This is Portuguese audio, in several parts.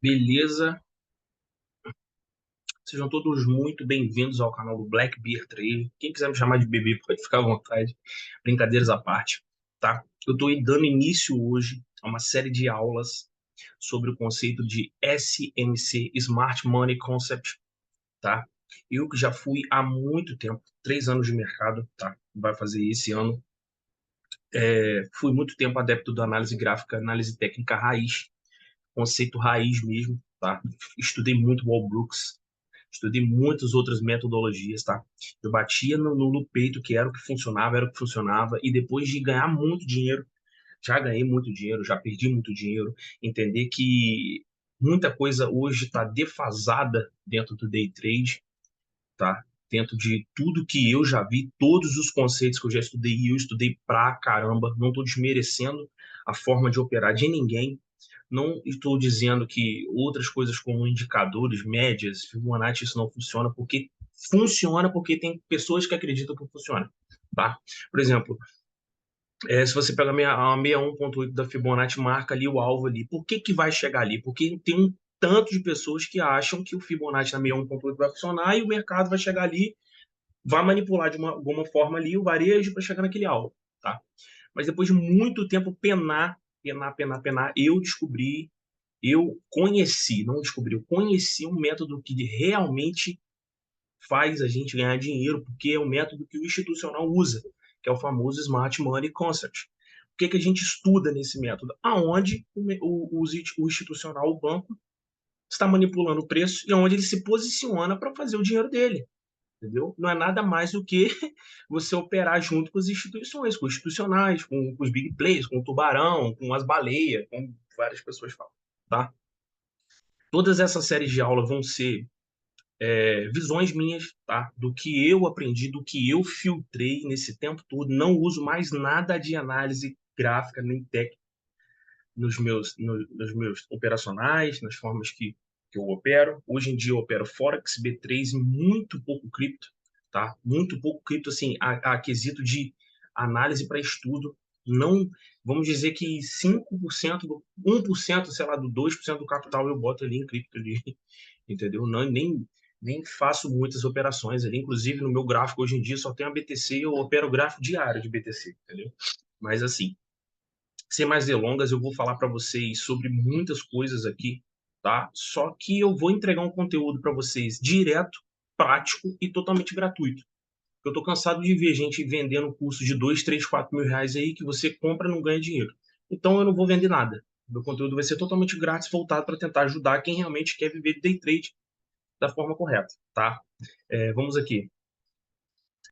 Beleza? Sejam todos muito bem-vindos ao canal do Black Bear Trader. Quem quiser me chamar de bebê pode ficar à vontade. Brincadeiras à parte, tá? Eu estou dando início hoje a uma série de aulas sobre o conceito de SMC, Smart Money Concept, tá? Eu que já fui há muito tempo, 3 anos de mercado, tá? Vai fazer esse ano. Fui muito tempo adepto da análise gráfica, análise técnica raiz, conceito raiz mesmo, tá? Estudei muito Wall Brooks, estudei muitas outras metodologias, tá? Eu batia no peito que era o que funcionava, e depois de ganhar muito dinheiro, já ganhei muito dinheiro, já perdi muito dinheiro, entender que muita coisa hoje está defasada dentro do day trade, tá? Dentro de tudo que eu já vi, todos os conceitos que eu já estudei, e eu estudei pra caramba, não estou desmerecendo a forma de operar de ninguém, não estou dizendo que outras coisas como indicadores, médias, Fibonacci, isso não funciona porque tem pessoas que acreditam que funciona, tá? Por exemplo, se você pega a 61,8 da Fibonacci, marca ali o alvo ali. Por que vai chegar ali? Porque tem um tanto de pessoas que acham que o Fibonacci na 61,8 vai funcionar e o mercado vai chegar ali, vai manipular de alguma forma ali o varejo para chegar naquele alvo, tá? Mas depois de muito tempo penar, eu conheci, não descobri, eu conheci um método que realmente faz a gente ganhar dinheiro, porque é o método que o institucional usa, que é o famoso Smart Money Concept. O que a gente estuda nesse método? Aonde o institucional, o banco, está manipulando o preço e aonde ele se posiciona para fazer o dinheiro dele. Entendeu? Não é nada mais do que você operar junto com as instituições, com os institucionais, com os big players, com o tubarão, com as baleias, como várias pessoas falam, tá? Todas essas séries de aula vão ser visões minhas, tá? Do que eu aprendi, do que eu filtrei nesse tempo todo. Não uso mais nada de análise gráfica nem técnica nos meus operacionais, nas formas que eu opero. Hoje em dia eu opero Forex, B3 e muito pouco cripto, tá? Muito pouco cripto, assim, a quesito de análise para estudo. Não, vamos dizer que 5%, 1%, sei lá, do 2% do capital eu boto ali em cripto ali, entendeu? Não, nem faço muitas operações ali. Inclusive, no meu gráfico hoje em dia só tem a BTC e eu opero o gráfico diário de BTC, entendeu? Mas assim, sem mais delongas, eu vou falar para vocês sobre muitas coisas aqui, tá? Só que eu vou entregar um conteúdo para vocês direto, prático e totalmente gratuito. Eu tô cansado de ver gente vendendo curso de 2, 3, 4 mil reais aí que você compra e não ganha dinheiro. Então eu não vou vender nada. Meu conteúdo vai ser totalmente grátis, voltado para tentar ajudar quem realmente quer viver de day trade da forma correta, tá? Vamos aqui.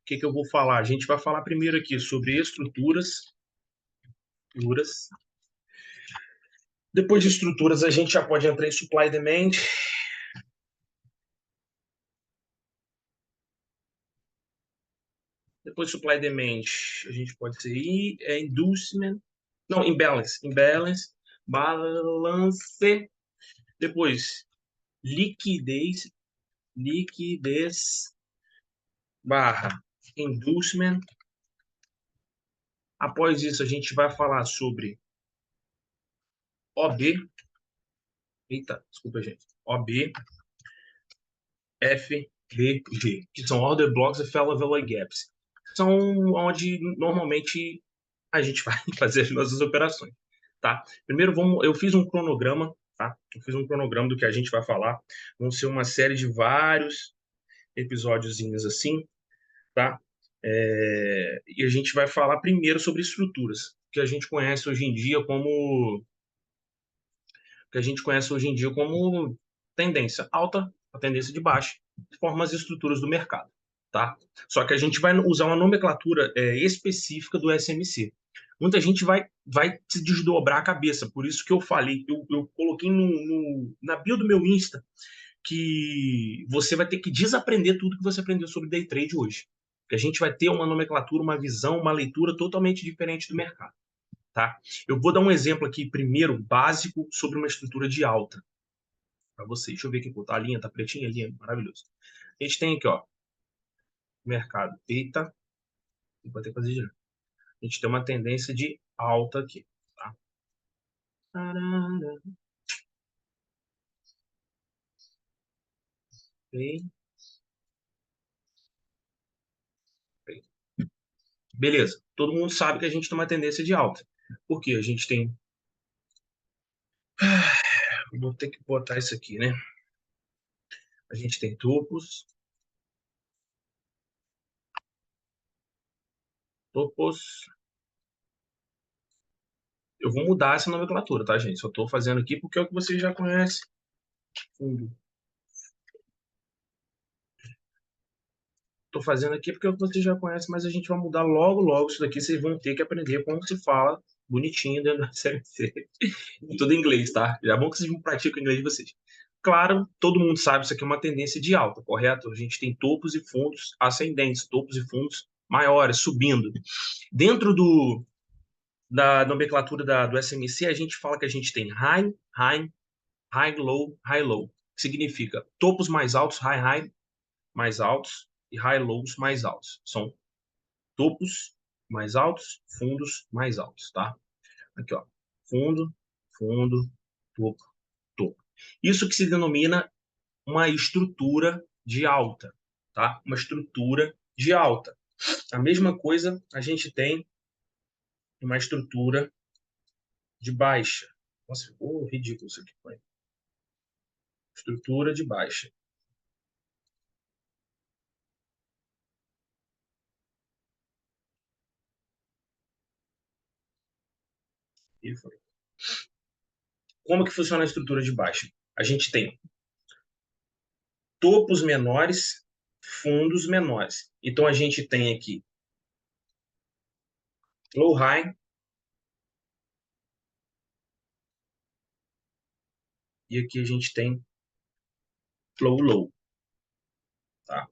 O que eu vou falar? A gente vai falar primeiro aqui sobre estruturas. Depois de estruturas, a gente já pode entrar em supply e demand. Depois supply e demand, a gente pode ser inducement. Não, imbalance. Balance. Depois, liquidez. Liquidez barra inducement. Após isso, a gente vai falar sobre OB. Eita, desculpa, gente. OB, FBG, que são Order Blocks e Fair Value Gaps. São onde normalmente a gente vai fazer as nossas operações, tá? Primeiro, eu fiz um cronograma, tá? Eu fiz um cronograma do que a gente vai falar. Vão ser uma série de vários episódiozinhos assim, tá? E a gente vai falar primeiro sobre estruturas, que a gente conhece hoje em dia como tendência alta, a tendência de baixa, forma as estruturas do mercado, tá? Só que a gente vai usar uma nomenclatura específica do SMC. Muita gente vai se desdobrar a cabeça, por isso que eu falei, eu coloquei na bio do meu Insta que você vai ter que desaprender tudo que você aprendeu sobre day trade hoje. Que a gente vai ter uma nomenclatura, uma visão, uma leitura totalmente diferente do mercado, tá? Eu vou dar um exemplo aqui primeiro básico sobre uma estrutura de alta para vocês. Deixa eu ver aqui, pô, tá a linha, tá pretinha a linha, maravilhoso. A gente tem aqui, ó, mercado. Eita, vou ter que fazer direito. A gente tem uma tendência de alta aqui, tá? Ok. Beleza. Todo mundo sabe que a gente tem uma tendência de alta. Porque a gente tem. Vou ter que botar isso aqui, né? A gente tem topos, topos. Eu vou mudar essa nomenclatura, tá, gente? Só estou fazendo aqui porque é o que vocês já conhecem. Fundo. Estou fazendo aqui porque é o que vocês já conhecem, mas a gente vai mudar logo, logo isso daqui. Vocês vão ter que aprender como se fala bonitinho dentro da série C. Tudo em inglês, tá? É bom que vocês praticam o inglês de vocês. Claro, todo mundo sabe isso aqui é uma tendência de alta, correto? A gente tem topos e fundos ascendentes, topos e fundos maiores, subindo. Dentro da nomenclatura do SMC, a gente fala que a gente tem high, high, high, low, que significa topos mais altos, high, high, mais altos, e high, lows mais altos. São topos mais altos, fundos mais altos, tá? Aqui, ó. Fundo, fundo, topo, topo. Isso que se denomina uma estrutura de alta, tá? Uma estrutura de alta. A mesma coisa a gente tem uma estrutura de baixa. Nossa, ficou ridículo isso aqui. Pai. Estrutura de baixa. E foi. Como que funciona a estrutura de baixa? A gente tem topos menores, fundos menores. Então a gente tem aqui low high e aqui a gente tem low low, tá?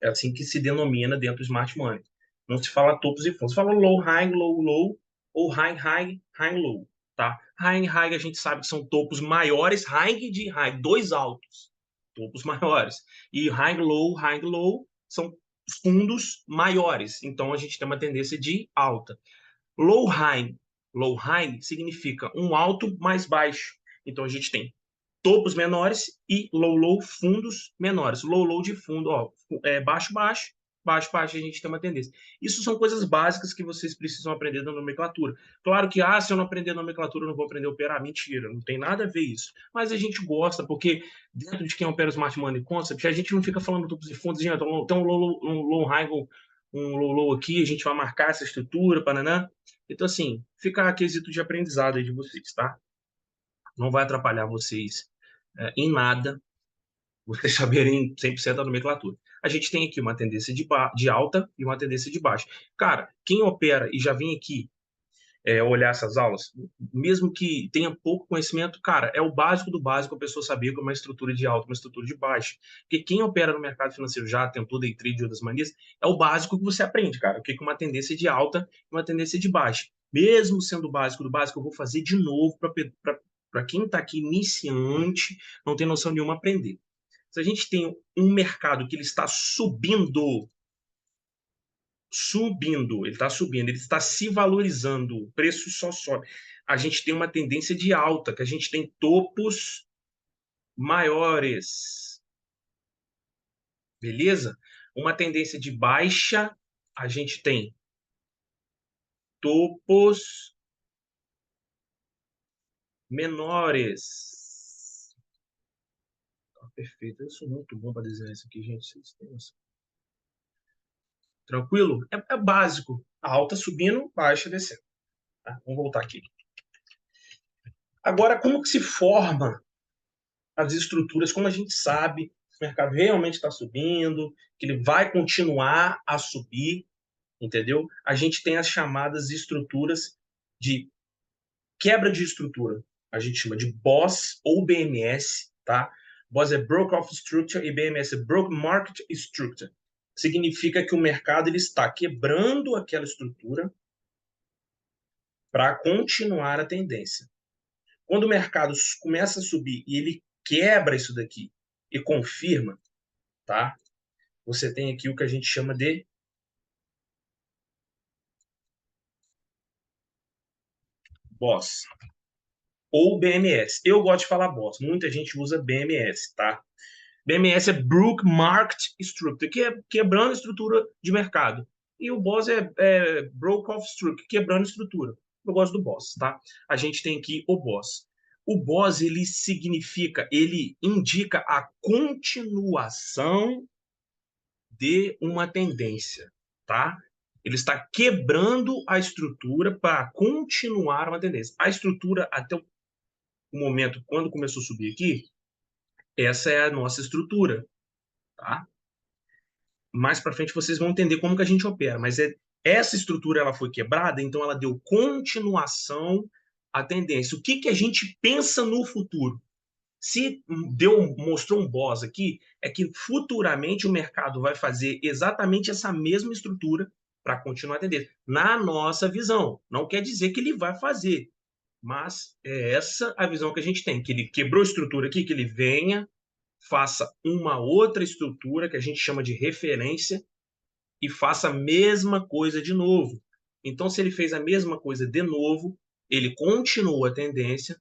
É assim que se denomina dentro do Smart Money. Não se fala topos e fundos, se fala low high, low low ou high high, high low, tá? High e high a gente sabe que são topos maiores, high de high, dois altos, topos maiores. E high low são fundos maiores. Então a gente tem uma tendência de alta. Low high, low high significa um alto mais baixo. Então a gente tem topos menores e low low fundos menores. Low low de fundo, ó, baixo baixo, baixo baixo a gente tem uma tendência. Isso são coisas básicas que vocês precisam aprender na nomenclatura. Claro que se eu não aprender nomenclatura eu não vou aprender a operar. Mentira, não tem nada a ver isso. Mas a gente gosta porque dentro de quem opera o Smart Money Concept, a gente não fica falando topos e fundos, gente, então um low high, um low low aqui, a gente vai marcar essa estrutura, pananã. Então assim, fica a quesito de aprendizado aí de vocês, tá? Não vai atrapalhar vocês em nada vocês saberem 100% da nomenclatura. A gente tem aqui uma tendência de alta e uma tendência de baixa. Cara, quem opera e já vem aqui olhar essas aulas, mesmo que tenha pouco conhecimento, cara, é o básico do básico a pessoa saber como é uma estrutura de alta, uma estrutura de baixa. Porque quem opera no mercado financeiro já tentou day trade de outras maneiras, é o básico que você aprende, cara. O que é uma tendência de alta e uma tendência de baixa. Mesmo sendo o básico do básico, eu vou fazer de novo para quem está aqui iniciante, não tem noção nenhuma aprender. Se a gente tem um mercado que ele está subindo, ele está subindo, ele está se valorizando, o preço só sobe. A gente tem uma tendência de alta, que a gente tem topos maiores, beleza? Uma tendência de baixa, a gente tem topos menores. Tá perfeito, eu sou muito bom para desenhar isso aqui, gente. Vocês têm noção. Tranquilo? É básico. A alta subindo, baixa descendo. Tá? Vamos voltar aqui. Agora, como que se forma as estruturas, como a gente sabe que o mercado realmente está subindo, que ele vai continuar a subir, entendeu? A gente tem as chamadas estruturas de quebra de estrutura. A gente chama de BOS ou BMS, tá? BOS é Broke Off Structure e BMS é Broke Market Structure. Significa que o mercado ele está quebrando aquela estrutura para continuar a tendência. Quando o mercado começa a subir e ele quebra isso daqui e confirma, tá? Você tem aqui o que a gente chama de BOS ou BMS. Eu gosto de falar BOS, muita gente usa BMS, tá? BMS é Brook Market Structure, que é quebrando a estrutura de mercado. E o BOS é Broke Off Structure, quebrando a estrutura. Eu gosto do BOS, tá? A gente tem aqui o BOS. O BOS, ele indica a continuação de uma tendência, tá? Ele está quebrando a estrutura para continuar uma tendência. A estrutura, até o momento, quando começou a subir aqui, essa é a nossa estrutura, tá? Mais para frente vocês vão entender como que a gente opera, mas essa estrutura ela foi quebrada, então ela deu continuação à tendência. O que que a gente pensa no futuro? Se mostrou um boss aqui, é que futuramente o mercado vai fazer exatamente essa mesma estrutura para continuar a tendência. Na nossa visão, não quer dizer que ele vai fazer, mas é essa a visão que a gente tem, que ele quebrou a estrutura aqui, que ele venha, faça uma outra estrutura que a gente chama de referência e faça a mesma coisa de novo. Então, se ele fez a mesma coisa de novo, ele continua a tendência,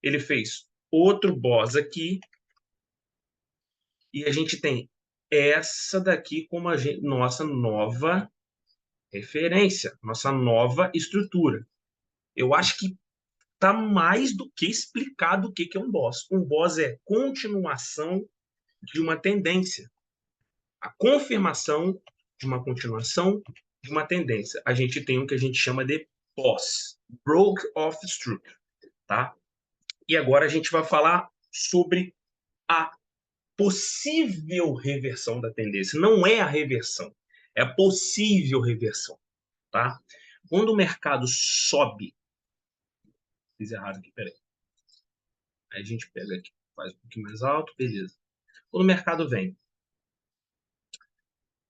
ele fez outro boss aqui, e a gente tem essa daqui como nossa nova referência, nossa nova estrutura. Eu acho que está mais do que explicado o que é um boss. Um boss é continuação de uma tendência. A confirmação de uma continuação de uma tendência. A gente tem o que a gente chama de boss, broke off structure, tá? E agora a gente vai falar sobre a possível reversão da tendência. Não é a reversão, é a possível reversão, tá? Quando o mercado sobe, fiz errado aqui, peraí. Aí a gente pega aqui, faz um pouquinho mais alto, beleza. Quando o mercado vem,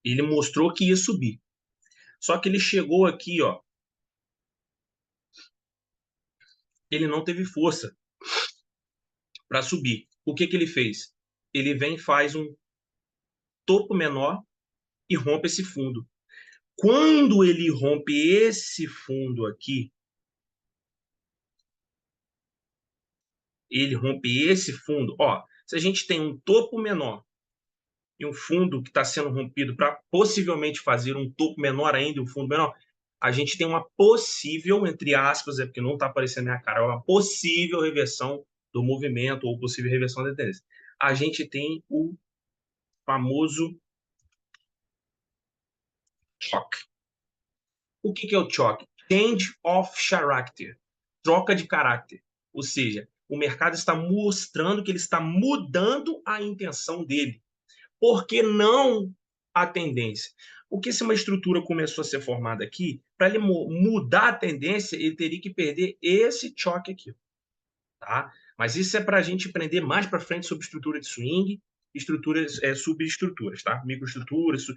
ele mostrou que ia subir. Só que ele chegou aqui, ó, ele não teve força para subir. O que que ele fez? Ele vem, faz um topo menor e rompe esse fundo. Quando ele rompe esse fundo aqui, ele rompe esse fundo, ó, se a gente tem um topo menor e um fundo que está sendo rompido para possivelmente fazer um topo menor ainda e um fundo menor, a gente tem uma possível, entre aspas, é porque não está aparecendo na minha cara, uma possível reversão do movimento ou possível reversão da tendência. A gente tem o famoso choque. O que é o choque? Change of character. Troca de caráter. Ou seja, o mercado está mostrando que ele está mudando a intenção dele. Por que não a tendência? Porque se uma estrutura começou a ser formada aqui, para ele mudar a tendência, ele teria que perder esse choque aqui. Tá? Mas isso é para a gente aprender mais para frente sobre estrutura de swing, estruturas, subestruturas, tá? Microestruturas,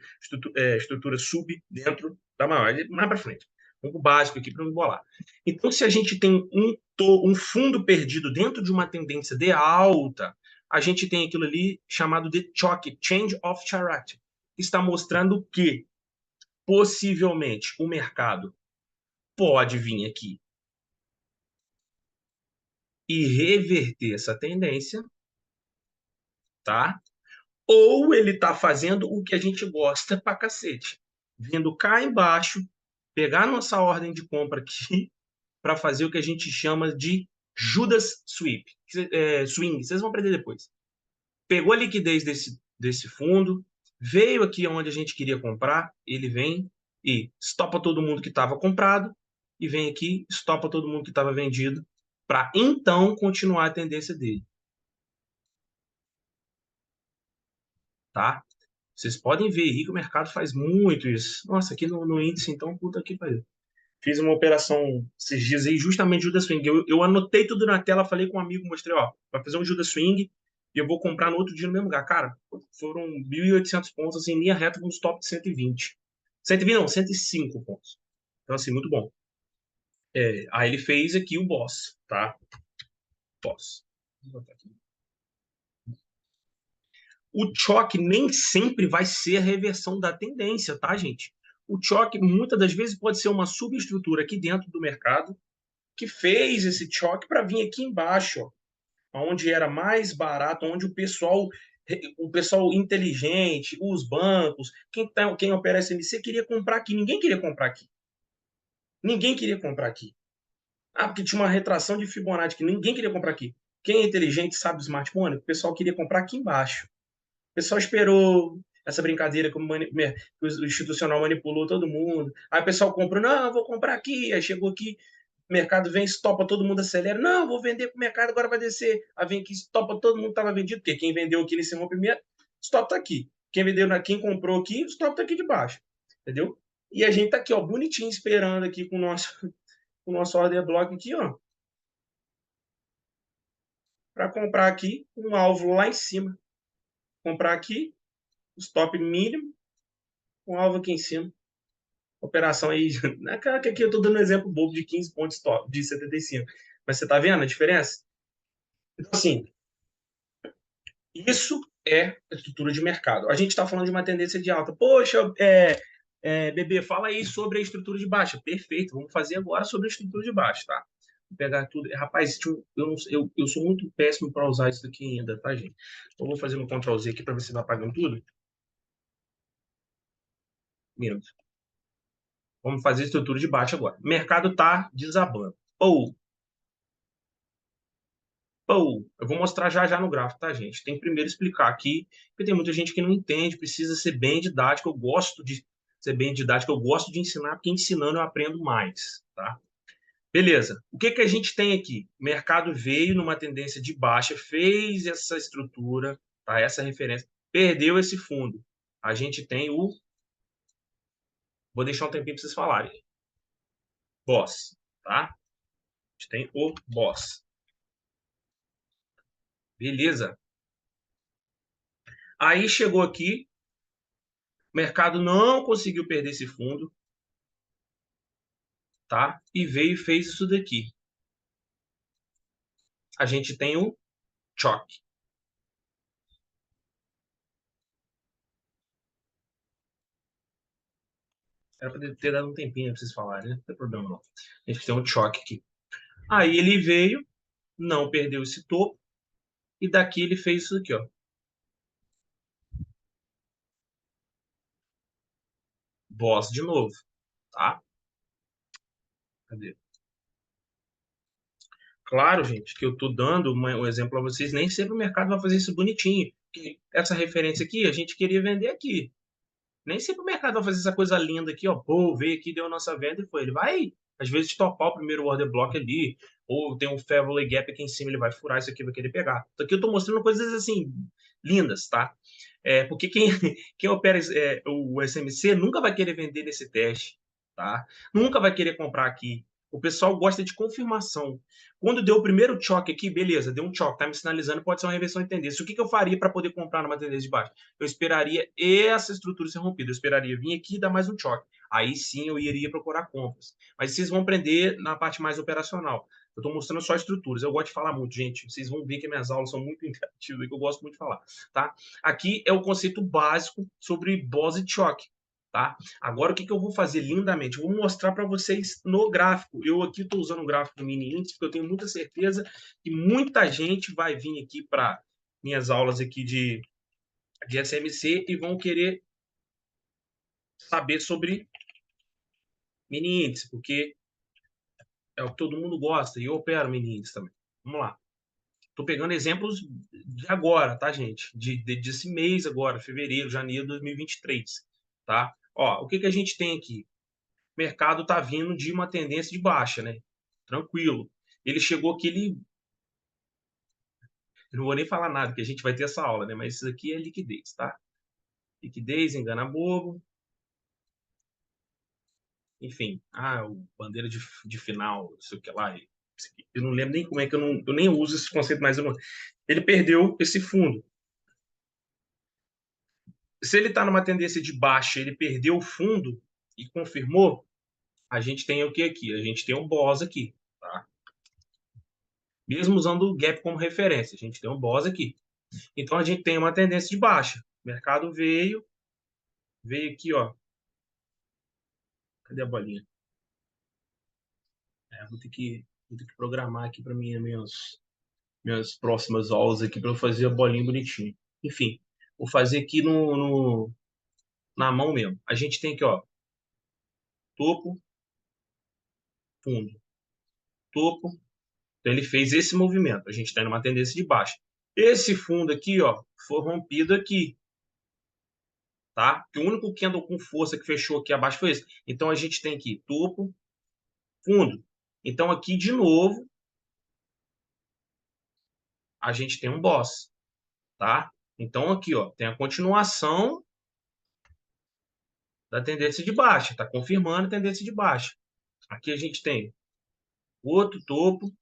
estrutura sub dentro da maior. Mais para frente. Vamos para o básico aqui para não embolar. Então, se a gente tem um fundo perdido dentro de uma tendência de alta, a gente tem aquilo ali chamado de choque, change of character, que está mostrando que possivelmente o mercado pode vir aqui e reverter essa tendência, tá? Ou ele está fazendo o que a gente gosta pra cacete, vindo cá embaixo, pegar nossa ordem de compra aqui para fazer o que a gente chama de Judas Sweep, swing. Vocês vão aprender depois. Pegou a liquidez desse fundo, veio aqui onde a gente queria comprar, ele vem e estopa todo mundo que estava comprado e vem aqui, estopa todo mundo que estava vendido, para então continuar a tendência dele, tá? Vocês podem ver aí que o mercado faz muito isso. Nossa, aqui no índice, então, puta que pariu. Fiz uma operação esses dias aí, justamente Judas Swing. Eu anotei tudo na tela, falei com um amigo, mostrei, ó, vai fazer um Judas Swing e eu vou comprar no outro dia no mesmo lugar. Cara, foram 1.800 pontos, assim, em linha reta com os top de 120. 120 não, 105 pontos. Então, assim, muito bom. Aí ele fez aqui o boss, tá? Boss. Vou botar aqui. O choque nem sempre vai ser a reversão da tendência, tá, gente? O choque, muitas das vezes, pode ser uma subestrutura aqui dentro do mercado que fez esse choque para vir aqui embaixo, ó, onde era mais barato, onde o pessoal O pessoal inteligente, os bancos, quem opera SMC queria comprar aqui. Ninguém queria comprar aqui. Ninguém queria comprar aqui. Ah, porque tinha uma retração de Fibonacci que ninguém queria comprar aqui. Quem é inteligente sabe do smartphone, o pessoal queria comprar aqui embaixo. O pessoal esperou essa brincadeira que o institucional manipulou todo mundo. Aí o pessoal comprou, não, eu vou comprar aqui. Aí chegou aqui, o mercado vem, estopa, todo mundo acelera. Não, vou vender para o mercado, agora vai descer. Aí vem aqui, estopa, todo mundo estava vendido, porque quem vendeu aqui nesse primeiro, stop está aqui. Quem comprou aqui, stop está aqui de baixo. Entendeu? E a gente está aqui, ó, bonitinho, esperando aqui com o nosso order block aqui, ó, para comprar aqui um alvo lá em cima. Comprar aqui, stop mínimo, um alvo aqui em cima. Operação aí, que aqui eu estou dando um exemplo bobo de 15 pontos stop, de 75. Mas você está vendo a diferença? Então, assim, isso é a estrutura de mercado. A gente está falando de uma tendência de alta. Poxa, bebê, fala aí sobre a estrutura de baixa. Perfeito, vamos fazer agora sobre a estrutura de baixa, tá? Vou pegar tudo. Rapaz, eu sou muito péssimo para usar isso aqui ainda, tá, gente? Então, eu vou fazer um Ctrl Z aqui para ver se vai apagando tudo. Menos. Vamos fazer estrutura de baixa agora. O mercado está desabando. Ou, eu vou mostrar já já no gráfico, tá, gente? Tem que primeiro explicar aqui, porque tem muita gente que não entende, precisa ser bem didático. Eu gosto de ser bem didático, eu gosto de ensinar, porque ensinando eu aprendo mais, tá? Beleza. O que que a gente tem aqui? O mercado veio numa tendência de baixa, fez essa estrutura, tá? Essa referência, perdeu esse fundo. A gente tem o. Vou deixar um tempinho para vocês falarem. Boss, tá? A gente tem o boss. Beleza. Aí chegou aqui, o mercado não conseguiu perder esse fundo, tá? E veio e fez isso daqui. A gente tem o choque. Era para ter dado um tempinho para vocês falarem, né? Não tem problema não. A gente tem um choque aqui. Aí ele veio, não perdeu esse topo, e daqui ele fez isso aqui, ó. Boss de novo, tá? Cadê? Claro, gente, que eu tô dando um exemplo para vocês, nem sempre o mercado vai fazer isso bonitinho. Essa referência aqui, a gente queria vender aqui. Nem sempre o mercado vai fazer essa coisa linda aqui, ó. Pô, veio aqui, deu a nossa venda e foi. Ele vai, às vezes, topar o primeiro order block ali, ou tem um Fairway Gap aqui em cima, ele vai furar isso aqui, vai querer pegar. Então aqui eu tô mostrando coisas assim, lindas, tá? Porque quem opera o SMC nunca vai querer vender nesse teste, tá? Nunca vai querer comprar aqui. O pessoal gosta de confirmação. Quando deu o primeiro choque aqui, beleza, deu um choque, tá me sinalizando, pode ser uma reversão de tendência. O que eu faria para poder comprar numa tendência de baixo? Eu esperaria essa estrutura ser rompida. Eu esperaria vir aqui e dar mais um choque. Aí sim eu iria procurar compras. Mas vocês vão aprender na parte mais operacional. Eu estou mostrando só estruturas. Eu gosto de falar muito, gente. Vocês vão ver que minhas aulas são muito interativas, que eu gosto muito de falar, tá? Aqui é o conceito básico sobre boss e choque. Tá? Agora, o que eu vou fazer lindamente? Eu vou mostrar para vocês no gráfico. Eu aqui estou usando o gráfico do mini índice, porque eu tenho muita certeza que muita gente vai vir aqui para minhas aulas aqui de SMC e vão querer saber sobre mini índice, porque é o que todo mundo gosta e eu opero mini índice também. Vamos lá. Estou pegando exemplos de agora, tá, gente? Desse mês agora, fevereiro, janeiro de 2023, tá? Ó, o que a gente tem aqui? O mercado está vindo de uma tendência de baixa, né? Tranquilo. Ele chegou aqui, eu não vou nem falar nada, que a gente vai ter essa aula, né? Mas isso aqui é liquidez, tá? Liquidez, engana bobo. Enfim, o bandeira de final, não sei o que lá. Eu não lembro nem como é que eu nem uso esse conceito, mas ele perdeu esse fundo. Se ele está numa tendência de baixa, ele perdeu o fundo e confirmou, a gente tem o que aqui? A gente tem um BOS aqui, tá? Mesmo usando o gap como referência, a gente tem um BOS aqui. Então a gente tem uma tendência de baixa. O mercado veio aqui, ó. Cadê a bolinha? Vou ter que programar aqui para minhas próximas aulas aqui para eu fazer a bolinha bonitinho. Enfim, vou fazer aqui na mão mesmo. A gente tem aqui, ó, topo, fundo, topo. Então ele fez esse movimento. A gente está numa tendência de baixa. Esse fundo aqui, ó, foi rompido aqui, tá? Que o único candle com força que fechou aqui abaixo foi esse. Então a gente tem aqui topo, fundo. Então aqui de novo a gente tem um boss, tá? Então aqui, ó, tem a continuação da tendência de baixa, tá confirmando a tendência de baixa. Aqui a gente tem outro topo,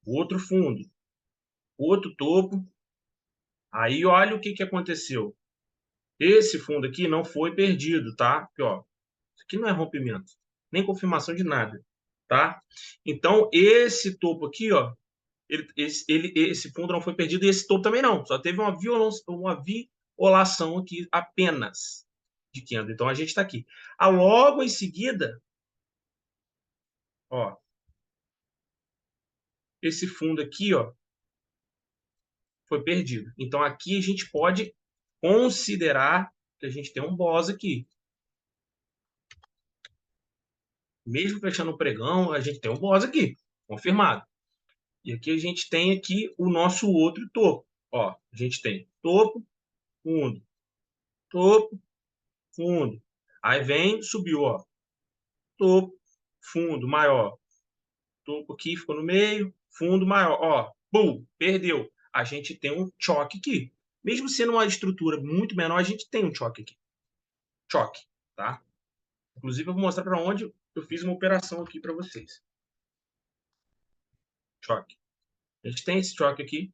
outro fundo, outro topo. Aí olha o que que aconteceu. Esse fundo aqui não foi perdido, tá? Aqui, ó, isso aqui não é rompimento, nem confirmação de nada, tá? Então esse topo aqui, ó, esse fundo não foi perdido e esse topo também não. Só teve uma violação aqui apenas de candle. Então a gente está aqui. Logo em seguida, ó, esse fundo aqui, ó, foi perdido. Então aqui a gente pode considerar que a gente tem um boss aqui. Mesmo fechando o pregão, a gente tem um boss aqui, confirmado. E aqui a gente tem aqui o nosso outro topo. Ó, a gente tem topo, fundo, topo, fundo. Aí vem, subiu, ó. Topo, fundo, maior. Topo aqui, ficou no meio, fundo maior. Ó, pum, perdeu. A gente tem um choque aqui. Mesmo sendo uma estrutura muito menor, a gente tem um choque aqui. Choque, tá? Inclusive, eu vou mostrar para onde eu fiz uma operação aqui para vocês. Choque. A gente tem esse choque aqui.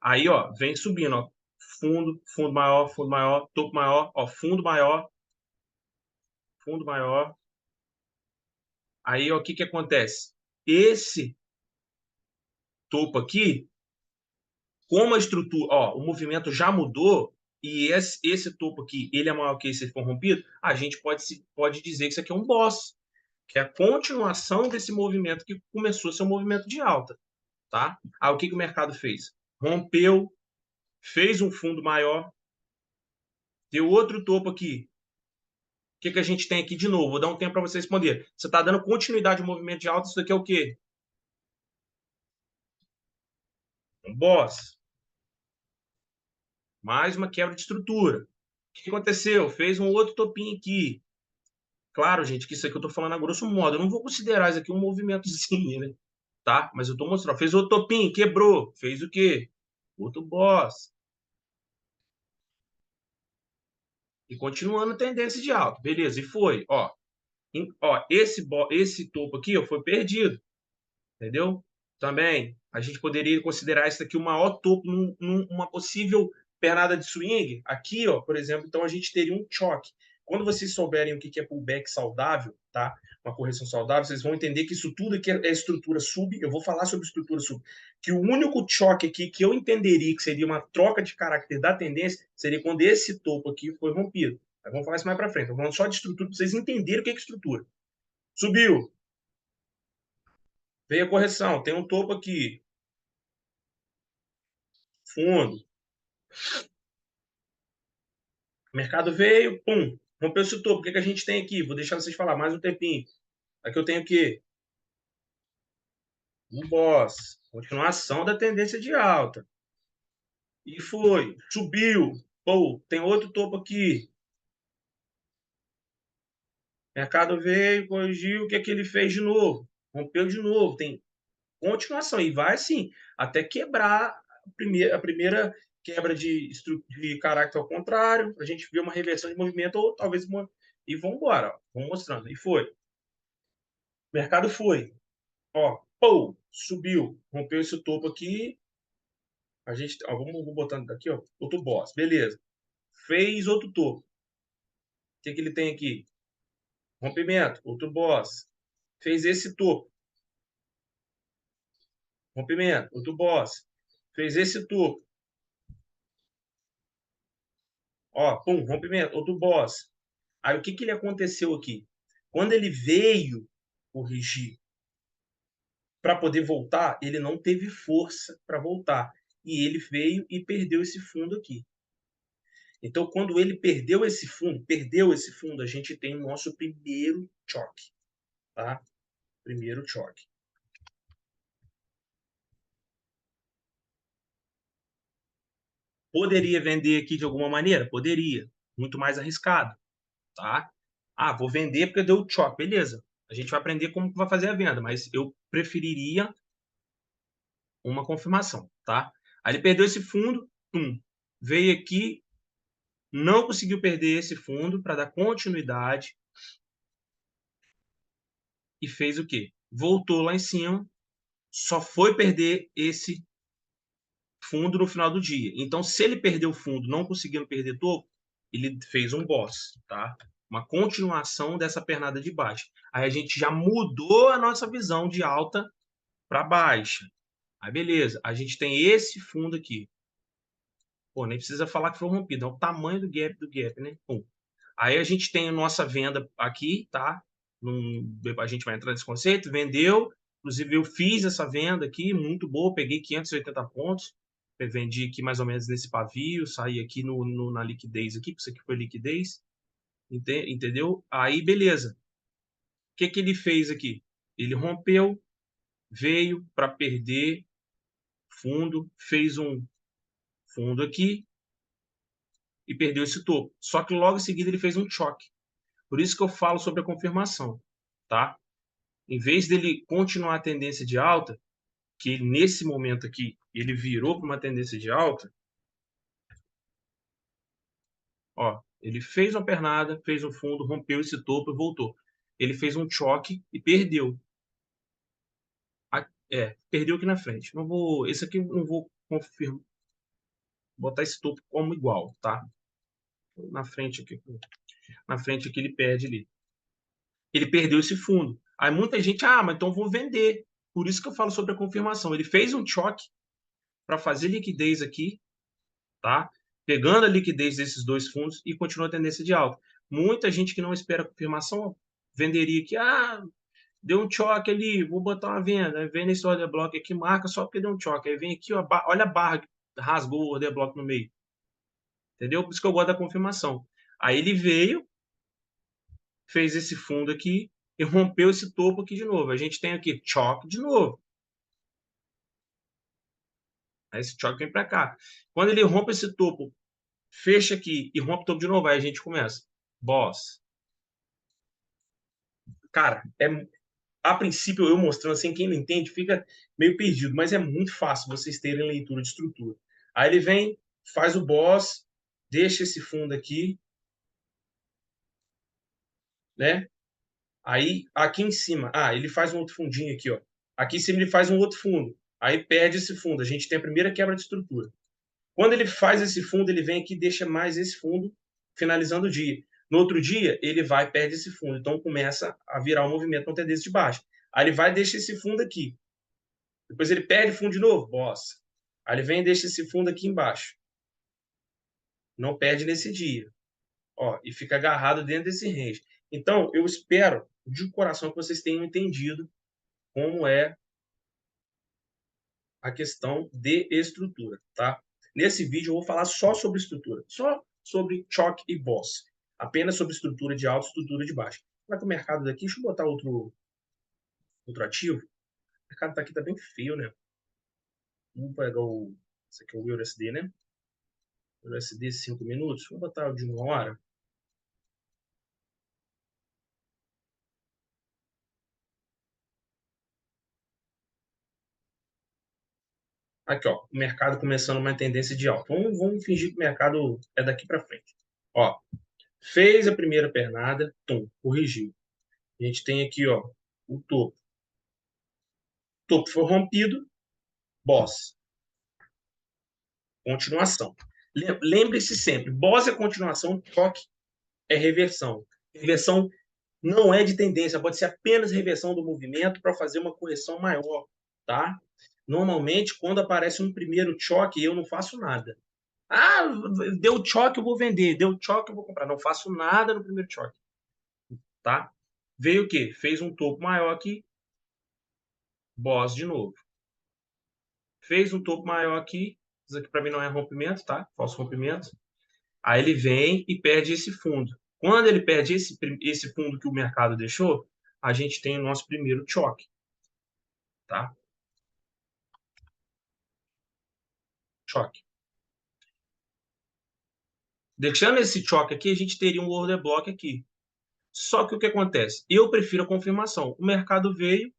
Aí, ó, vem subindo, ó. Fundo, fundo maior, topo maior, ó, fundo maior, fundo maior. Aí, ó, o que que acontece? Esse topo aqui, como a estrutura, ó, o movimento já mudou e esse topo aqui, ele é maior que esse corrompido, a gente pode dizer que isso aqui é um boss, que é a continuação desse movimento que começou a ser um movimento de alta, tá? Aí, o que que o mercado fez? Rompeu, fez um fundo maior, deu outro topo aqui. O que que a gente tem aqui de novo? Vou dar um tempo para você responder. Você está dando continuidade ao movimento de alta, isso daqui é o quê? Um boss. Mais uma quebra de estrutura. O que aconteceu? Fez um outro topinho aqui. Claro, gente, que isso aqui eu estou falando a grosso modo. Eu não vou considerar isso aqui um movimentozinho, né? Tá? Mas eu estou mostrando. Fez outro topinho, quebrou. Fez o quê? Outro boss. E continuando a tendência de alta. Beleza, e foi. Ó, esse topo aqui ó, foi perdido. Entendeu? Também, a gente poderia considerar isso aqui o maior topo numa possível pernada de swing. Aqui, ó, por exemplo, então a gente teria um choque. Quando vocês souberem o que é pullback saudável, tá? Uma correção saudável, vocês vão entender que isso tudo aqui é estrutura sub. Eu vou falar sobre estrutura sub. Que o único choque aqui que eu entenderia que seria uma troca de caráter da tendência seria quando esse topo aqui foi rompido. Mas vamos falar isso mais para frente. Vamos só de estrutura para vocês entenderem o que é estrutura. Subiu, veio a correção, tem um topo aqui, fundo. O mercado veio, pum, rompeu esse topo. O que, que a gente tem aqui? Vou deixar vocês falar mais um tempinho. Aqui eu tenho o quê? Um boss. Continuação da tendência de alta. E foi. Subiu. Pô, tem outro topo aqui. O mercado veio, corrigiu. O que, é que ele fez de novo? Rompeu de novo. Tem continuação. E vai assim, até quebrar a primeira quebra de caráter ao contrário. A gente vê uma reversão de movimento ou talvez uma. E vamos embora. Vamos mostrando. E foi. O mercado foi. Ó, pô, subiu, rompeu esse topo aqui. A gente, ó, vamos botando aqui, ó, outro boss, beleza. Fez outro topo. O que que ele tem aqui? Rompimento, outro boss. Fez esse topo. Rompimento, outro boss. Fez esse topo. Ó, pum, rompimento, outro boss. Aí o que que ele aconteceu aqui? Quando ele veio corrigir para poder voltar, ele não teve força para voltar. e ele veio e perdeu esse fundo aqui. Então, quando ele perdeu esse fundo, a gente tem o nosso primeiro choque, tá? Primeiro choque. Poderia vender aqui de alguma maneira? Poderia. Muito mais arriscado, tá? Ah, vou vender porque deu choque. Beleza. A gente vai aprender como vai fazer a venda, mas eu preferiria uma confirmação, tá? Aí ele perdeu esse fundo, veio aqui, não conseguiu perder esse fundo para dar continuidade e fez o quê? Voltou lá em cima, só foi perder esse fundo no final do dia. Então, se ele perdeu o fundo, não conseguindo perder topo, ele fez um boss, tá? Uma continuação dessa pernada de baixo. Aí a gente já mudou a nossa visão de alta para baixa. Aí beleza, a gente tem esse fundo aqui. Pô, nem precisa falar que foi rompido, é o tamanho do gap, né? Pum. Aí a gente tem a nossa venda aqui, tá? A gente vai entrar nesse conceito, vendeu. Inclusive, eu fiz essa venda aqui, muito boa, peguei 580 pontos. Eu vendi aqui mais ou menos nesse pavio, saí aqui na liquidez aqui, isso aqui foi liquidez. Entendeu? Aí, beleza. O que, que ele fez aqui? Ele rompeu, veio para perder fundo, fez um fundo aqui e perdeu esse topo. Só que logo em seguida ele fez um choque. Por isso que eu falo sobre a confirmação, tá? Em vez dele continuar a tendência de alta, que nesse momento aqui ele virou para uma tendência de alta, ó, ele fez uma pernada, fez um fundo, rompeu esse topo e voltou. Ele fez um choque e perdeu. Perdeu aqui na frente. Não vou, esse aqui não vou confirmar, botar esse topo como igual, tá? Na frente aqui ele perde ali. Ele perdeu esse fundo. Aí muita gente, mas então vou vender. Por isso que eu falo sobre a confirmação. Ele fez um choque para fazer liquidez aqui, tá? Pegando a liquidez desses dois fundos e continua a tendência de alta. Muita gente que não espera a confirmação venderia aqui, deu um choque ali, vou botar uma venda. Aí vem nesse order block aqui, marca só porque deu um choque. Aí vem aqui, ó, olha a barra que rasgou o order block no meio. Entendeu? Por isso que eu gosto da confirmação. Aí ele veio, fez esse fundo aqui e rompeu esse topo aqui de novo. A gente tem aqui choque de novo. Aí esse choque vem para cá. Quando ele rompe esse topo, fecha aqui e rompe o topo de novo, aí a gente começa. Boss. Cara, a princípio eu mostrando assim, quem não entende fica meio perdido, mas é muito fácil vocês terem leitura de estrutura. Aí ele vem, faz o boss, deixa esse fundo aqui, né? Aí aqui em cima, ele faz um outro fundinho aqui, ó. Aqui em cima ele faz um outro fundo. Aí perde esse fundo. A gente tem a primeira quebra de estrutura. Quando ele faz esse fundo, ele vem aqui e deixa mais esse fundo, finalizando o dia. No outro dia, ele vai e perde esse fundo. Então começa a virar um movimento com tendência de baixo. Aí ele vai e deixa esse fundo aqui. Depois ele perde fundo de novo, boss. Aí ele vem e deixa esse fundo aqui embaixo. Não perde nesse dia. Ó, e fica agarrado dentro desse range. Então, eu espero de coração que vocês tenham entendido como é a questão de estrutura, tá? Nesse vídeo eu vou falar só sobre estrutura, só sobre choque e boss, apenas sobre estrutura de alta e estrutura de baixo. Vai que o mercado daqui, deixa eu botar outro ativo. O mercado tá aqui, tá bem feio, né? Vamos pegar esse aqui é o USD, né? USD 5 minutos, vou botar o de 1 hora. Aqui, ó, o mercado começando uma tendência de alta. Vamos fingir que o mercado é daqui para frente. Ó, fez a primeira pernada, corrigiu. A gente tem aqui, ó, o topo. O topo foi rompido, boss. Continuação. Lembre-se sempre, boss é continuação, choque é reversão. Reversão não é de tendência, pode ser apenas reversão do movimento para fazer uma correção maior, tá? Normalmente, quando aparece um primeiro choque, eu não faço nada. Deu choque, eu vou vender. Deu choque, eu vou comprar. Não faço nada no primeiro choque, tá? Veio o quê? Fez um topo maior aqui, boss de novo. Fez um topo maior aqui, Isso aqui para mim não é rompimento, tá? Falso rompimento. Aí ele vem e perde esse fundo. Quando ele perde esse fundo que o mercado deixou, a gente tem o nosso primeiro choque, tá? Choque. Deixando esse choque aqui, a gente teria um order block aqui. Só que o que acontece? Eu prefiro a confirmação. O mercado veio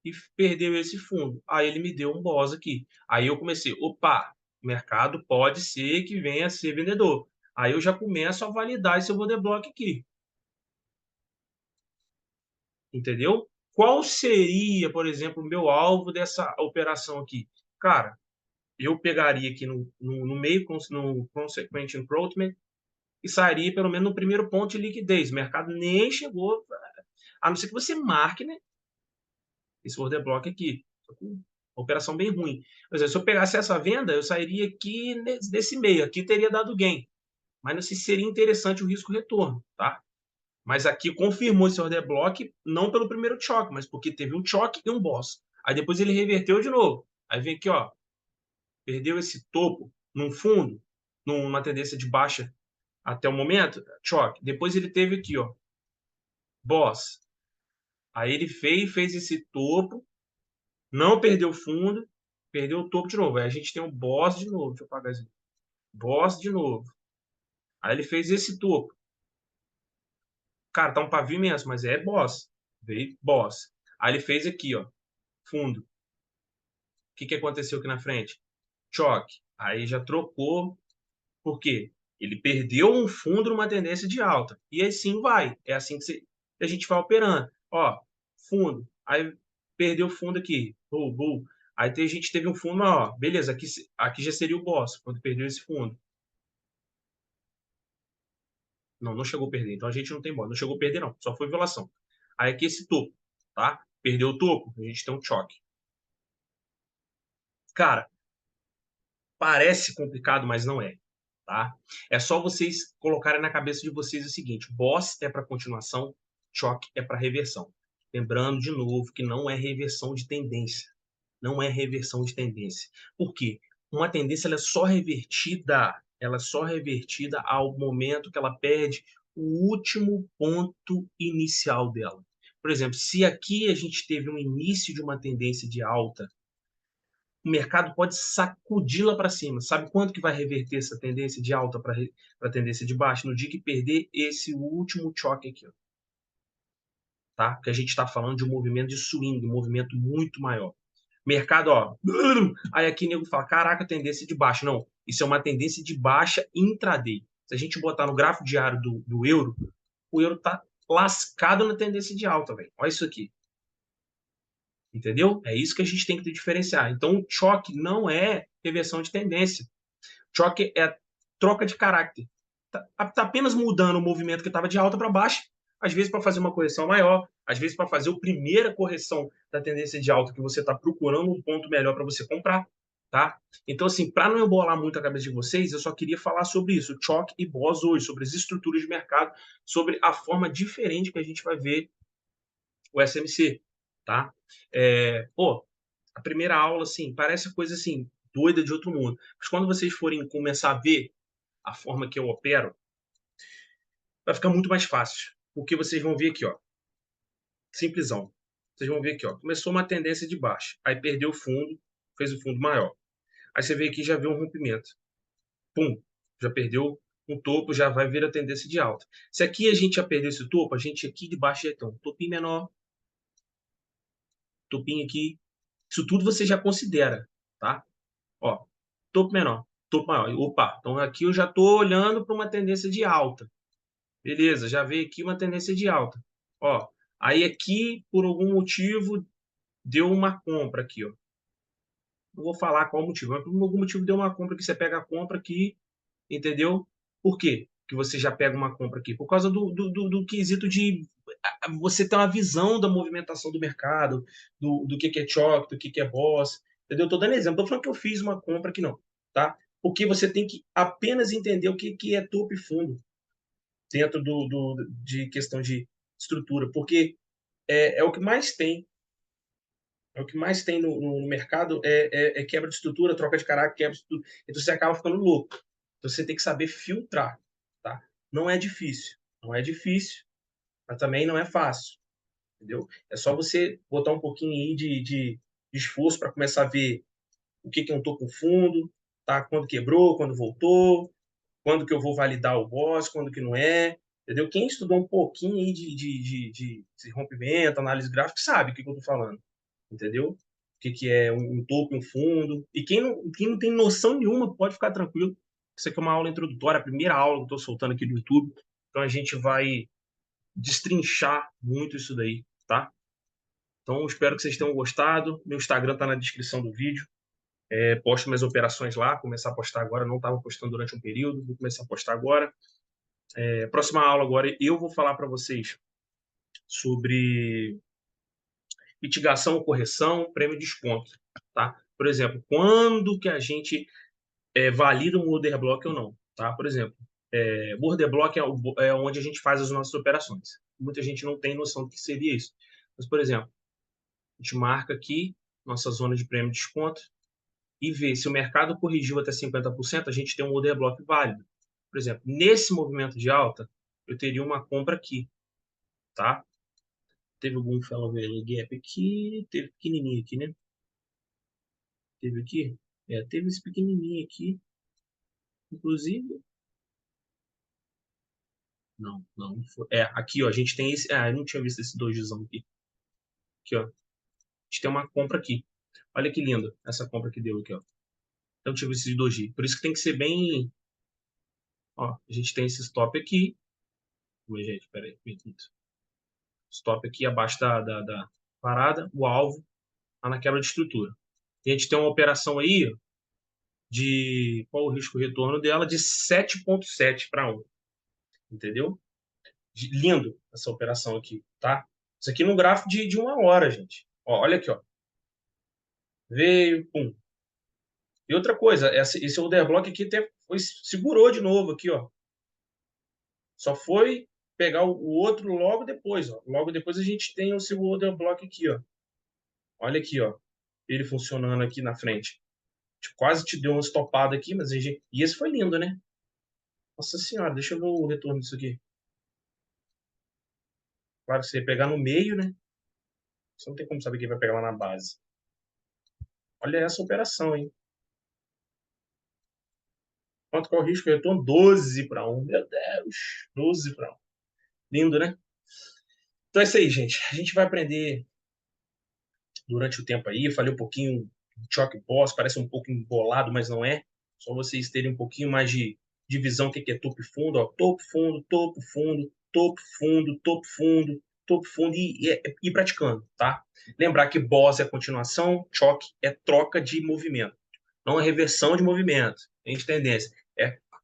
e perdeu esse fundo. Aí ele me deu um boss aqui. Aí eu comecei, opa, o mercado pode ser que venha a ser vendedor. Aí eu já começo a validar esse order block aqui. Entendeu? Qual seria, por exemplo, o meu alvo dessa operação aqui? Cara, eu pegaria aqui no meio, no Consequent Encroachment, e sairia pelo menos no primeiro ponto de liquidez. O mercado nem chegou, a não ser que você marque, né, esse order block aqui. Uma operação bem ruim. Por exemplo, se eu pegasse essa venda, eu sairia aqui nesse meio. Aqui teria dado gain. Mas não sei se seria interessante o risco-retorno, tá? Mas aqui confirmou esse order block, não pelo primeiro choque, mas porque teve um choque e um boss. Aí depois ele reverteu de novo. Aí vem aqui, ó, perdeu esse topo num fundo, numa tendência de baixa até o momento, choque. Depois ele teve aqui, ó, boss. Aí ele fez esse topo, não perdeu fundo, perdeu o topo de novo. Aí a gente tem um boss de novo. Deixa eu apagar isso. Boss de novo. Aí ele fez esse topo. Cara, tá um pavio imenso, mas é boss. Veio boss. Aí ele fez aqui, ó, fundo. O que aconteceu aqui na frente? Choque. Aí já trocou. Por quê? Ele perdeu um fundo numa tendência de alta. E assim vai. É assim que a gente vai operando. Ó, fundo. Aí perdeu o fundo aqui. Bull, bull. Aí a gente teve um fundo, ó, beleza, aqui já seria o boss, quando perdeu esse fundo. Não, não chegou a perder. Então a gente não tem boss. Não chegou a perder, não. Só foi violação. Aí aqui esse topo, tá? Perdeu o topo, a gente tem um choque. Cara, parece complicado, mas não é, tá? É só vocês colocarem na cabeça de vocês o seguinte: boss é para continuação, choque é para reversão. Lembrando de novo que não é reversão de tendência. Não é reversão de tendência. Por quê? Uma tendência ela é só revertida ao momento que ela perde o último ponto inicial dela. Por exemplo, se aqui a gente teve um início de uma tendência de alta, o mercado pode sacudi-la para cima. Sabe quanto que vai reverter essa tendência de alta para a tendência de baixa? No dia que perder esse último choque aqui, ó, tá? Porque a gente está falando de um movimento de swing, um movimento muito maior. Mercado, ó, aí aqui o nego fala, caraca, tendência de baixa. Não, isso é uma tendência de baixa intraday. Se a gente botar no gráfico diário do euro, o euro tá lascado na tendência de alta, velho. Olha isso aqui. Entendeu? É isso que a gente tem que diferenciar. Então, o choque não é reversão de tendência. Choque é troca de caráter. Tá apenas mudando o movimento que estava de alta para baixa, às vezes para fazer uma correção maior, às vezes para fazer a primeira correção da tendência de alta que você está procurando um ponto melhor para você comprar, tá? Então, assim, para não embolar muito a cabeça de vocês, eu só queria falar sobre isso, choque e boss hoje, sobre as estruturas de mercado, sobre a forma diferente que a gente vai ver o SMC, tá? Pô, a primeira aula, assim, parece coisa, assim, doida de outro mundo. Mas quando vocês forem começar a ver a forma que eu opero, vai ficar muito mais fácil. Porque vocês vão ver aqui, ó, simplesão. Vocês vão ver aqui, ó, começou uma tendência de baixa, aí perdeu o fundo, fez o fundo maior. Aí você vê aqui já vê um rompimento. Pum, já perdeu um topo, já vai vir a tendência de alta. Se aqui a gente já perdeu esse topo, a gente aqui de baixo já tem um topinho menor, topinho aqui. Isso tudo você já considera, tá? Ó, topo menor, topo maior. Opa, então aqui eu já estou olhando para uma tendência de alta. Beleza, já veio aqui uma tendência de alta. Ó, aí aqui, por algum motivo, deu uma compra aqui, ó. Não vou falar qual motivo, mas por algum motivo deu uma compra que você pega a compra aqui, entendeu? Por quê que você já pega uma compra aqui? Por causa do quesito de você ter uma visão da movimentação do mercado, do que é choque, do que é boss, entendeu? Estou dando exemplo, estou falando que eu fiz uma compra aqui não, tá? Porque você tem que apenas entender o que é topo e fundo dentro de questão de estrutura, porque é o que mais tem É o que mais tem no mercado é quebra de estrutura, troca de caráter, quebra de estrutura. Então você acaba ficando louco. Então você tem que saber filtrar, tá? Não é difícil. Não é difícil, mas também não é fácil, entendeu? É só você botar um pouquinho aí de esforço para começar a ver o que eu estou com fundo, tá? Quando quebrou, quando voltou, quando que eu vou validar o boss, quando que não é, entendeu? Quem estudou um pouquinho aí de rompimento, análise gráfica, sabe o que eu estou falando, entendeu? O que é um topo e um fundo. E quem não tem noção nenhuma, pode ficar tranquilo. Isso aqui é uma aula introdutória, a primeira aula que eu estou soltando aqui do YouTube. Então a gente vai destrinchar muito isso daí, tá? Então espero que vocês tenham gostado. Meu Instagram está na descrição do vídeo. Posto minhas operações lá, começar a postar agora. Não estava postando durante um período, vou começar a postar agora. Próxima aula agora eu vou falar para vocês sobre mitigação ou correção, prêmio e desconto, tá? Por exemplo, quando que a gente valida um order block ou não, tá? Por exemplo, o order block é onde a gente faz as nossas operações. Muita gente não tem noção do que seria isso. Mas, por exemplo, a gente marca aqui nossa zona de prêmio e desconto e vê se o mercado corrigiu até 50%, a gente tem um order block válido. Por exemplo, nesse movimento de alta, eu teria uma compra aqui, tá? Teve algum fellow gap aqui, teve pequenininho aqui, né? Teve aqui? Teve esse pequenininho aqui, inclusive. Não, não foi. Aqui, ó, a gente tem esse. Eu não tinha visto esse dojizão aqui. Aqui, ó. A gente tem uma compra aqui. Olha que lindo essa compra que deu aqui, ó. Então, tive esse doji. Por isso que tem que ser bem. Ó, a gente tem esse stop aqui. Oi, gente, peraí. Stop aqui abaixo da parada. O alvo tá na quebra de estrutura. E a gente tem uma operação aí de. Qual o risco retorno dela? De 7,7 para 1. Entendeu? Lindo essa operação aqui, tá? Isso aqui no gráfico de 1 hora, gente. Ó, olha aqui, ó. Veio, pum. E outra coisa, esse order block aqui até segurou de novo aqui, ó. Só foi pegar o outro logo depois, ó. Logo depois a gente tem o seu order block aqui, ó. Olha aqui, ó. Ele funcionando aqui na frente. Quase te deu uma estopada aqui, mas a gente... E esse foi lindo, né? Nossa senhora, deixa eu ver o retorno disso aqui. Claro que você ia pegar no meio, né? Você não tem como saber quem vai pegar lá na base. Olha essa operação, hein? Quanto que é o risco de retorno? 12 para 1. Meu Deus, 12 para 1. Lindo, né? Então é isso aí, gente. A gente vai aprender durante o tempo aí. Eu falei um pouquinho de choque boss, parece um pouco embolado, mas não é. Só vocês terem um pouquinho mais de visão do que é topo e fundo. Ó. Topo, fundo, topo, fundo, topo, fundo, topo, fundo, topo, fundo e ir praticando, tá? Lembrar que boss é continuação, choque é troca de movimento, não é reversão de movimento. Tem tendência.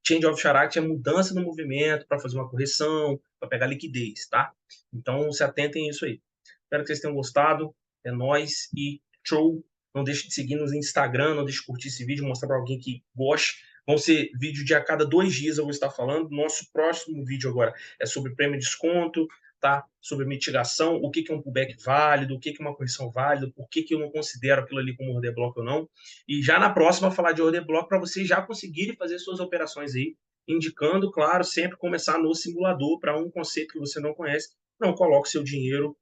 Change of character é mudança no movimento para fazer uma correção, para pegar liquidez, tá? Então se atentem a isso aí. Espero que vocês tenham gostado. É nóis e show. Não deixe de seguir no Instagram, não deixe de curtir esse vídeo, mostrar para alguém que goste. Vão ser vídeo de a cada 2 dias eu vou estar falando. Nosso próximo vídeo agora é sobre prêmio de desconto, tá? Sobre mitigação, o que é um pullback válido, o que é uma correção válida, por que eu não considero aquilo ali como order block ou não. E já na próxima falar de order block para vocês já conseguirem fazer suas operações aí, indicando, claro, sempre começar no simulador para um conceito que você não conhece. Não coloque seu dinheiro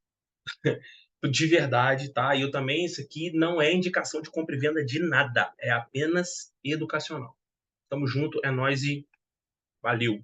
de verdade, tá? E eu também, isso aqui não é indicação de compra e venda de nada, é apenas educacional. Tamo junto, é nóis e valeu!